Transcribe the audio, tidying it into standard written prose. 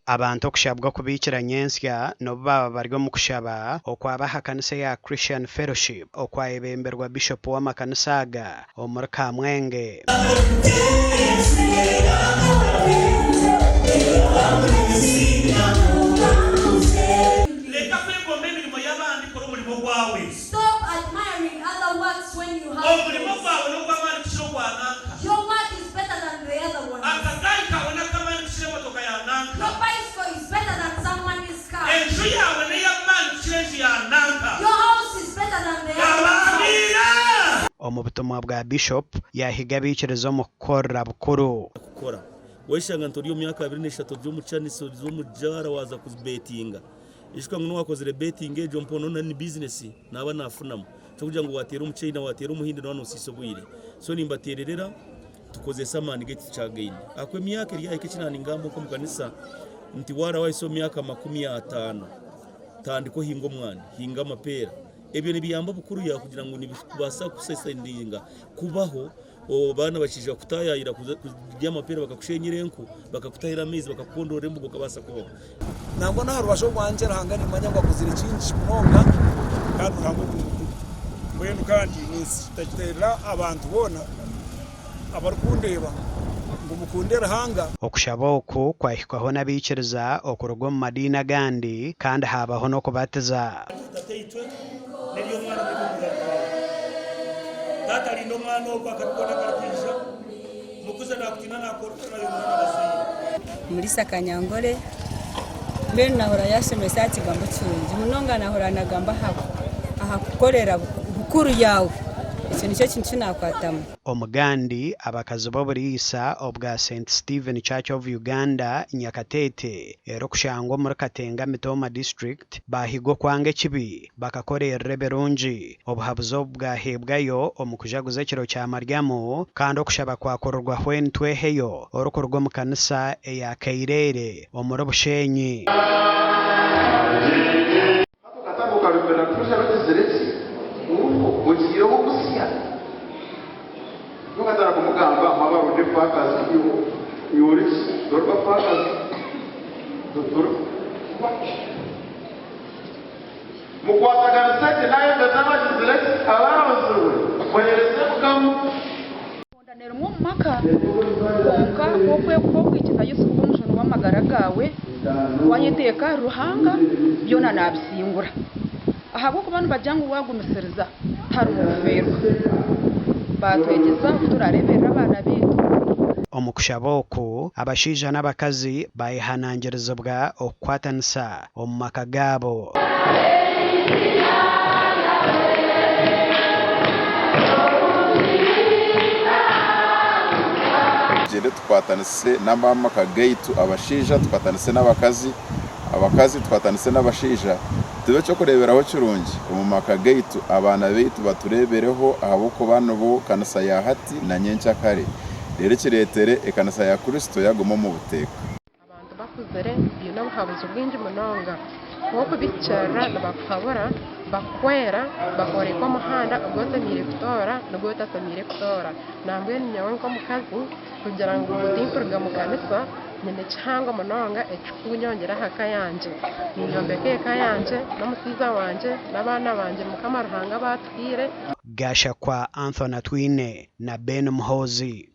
abantu okushabwa kubikira nyensya no baba bari mu kushaba okwabaha kanisa ya Christian Fellowship okwayebemberwa Bishop w'amakanisa aga omuri Kamwenge. Stop admiring other works when you have yours. Your work is better than the other one. Your bicycle is better than someone's car. Your house is better than the other one. Omubutumwa bwa Bishop yahiga bikirizo mu kukorra bukuru. Weshanga ntoriyo myaka 23 byo mucaniso zo mujara waza kubetinga. Ishwa ngo wakozere betting ejo mpono na ni business naba nafunamo. Cyo kugira ngo watera umuceri na watera umuhinde no sisobwire. So nimbatererera tukoze samani geti cha gain. Akwe myaka iri yake kinani ngambo ko mukanisa nti wara waiso myaka 50 tandiko hingo mwana hinga mapera. Ebyo nibiyamba bukuru ya kugira ngo nibasa kusesendinga kubaho bana bakija kutayayira kujya amapera bakakushenyirenko bakakutahira amezi bakakondora embugo kabasa kubaho ntabwo naho rubasho rwanje rahangana imanyangwa kuzira cyinshi kunonga kandi ntabwo mwenu kandi nisitatera abantu bona abarukundeba ngo mukundera hanga okushaba oku kwahikwaho n'abikiriza okurugo mu madina gandi kandi habaho no kubatiza tata lindo mwana okakakona kakisha mukuza nakutina nakorora yo mwana basira muri Sakanyangore mbere nahora yashemesa kigambo cyungi munonga nahora nagamba aha kukorera bukuru yawe icyo nicyo kintu nakwatamo. Omugandi abakazi b'oburisa obwa St Stephen Church of Uganda Nyakatete ero kushangwa muri Katenga Mitoma District bahigo kwange kibi bakakorera berungi obuhabuzo bwahebwayo omukujaguza kiro kya Maryamu kandi okushaba kwakorerwa hwentweheyo orokorwa mu kanisa eya Kairere omuri Bushenyi. Nukatara kumugamba amabaro de fakazi yoris dorba fakazi doktor mukwatagana sete nayo ndazaba zireti abaranzuwe kweleze kukamu ndanero mu maka konka kokwikiza Yesu kumushono w'amagara gawe wanyiteka ruhanga byona nabisingura ahabo kubantu bajyangu wagumisiriza taru muferwa batwegeza turarebera abana bitu. Omukushaboku abashija n'abakazi bayihanangirizibwa okwatanisa omu maka gabo. Jere tukwatanise n'amamaka gaitu abashija tukwatanise n'abakazi tukwatanise n'abashija tube cyo kureberaho kirungi mu maka gaitu abana beitu baturebereho ahaboko bano bo kanisa ya hati na nyencha kare rero kiretere ekanisa ya Kristo yagomo mu buteka abantu bakuzere bino bahabuze ubwinji munonga nko kubicara nabakhabora bakwera bakore kwa muhanda ugote mire kutora nugota samire kutora nambwe nyawe ko mukazi kugira ngo utimpurga mu kanisa nyine cyangwa munonga ekunyongera haka yanje ninyombeke kayanje n'umusiza wanje n'abana banje mukamarhanga batwire Gasha kwa Anthony Twine na Ben Mhozi.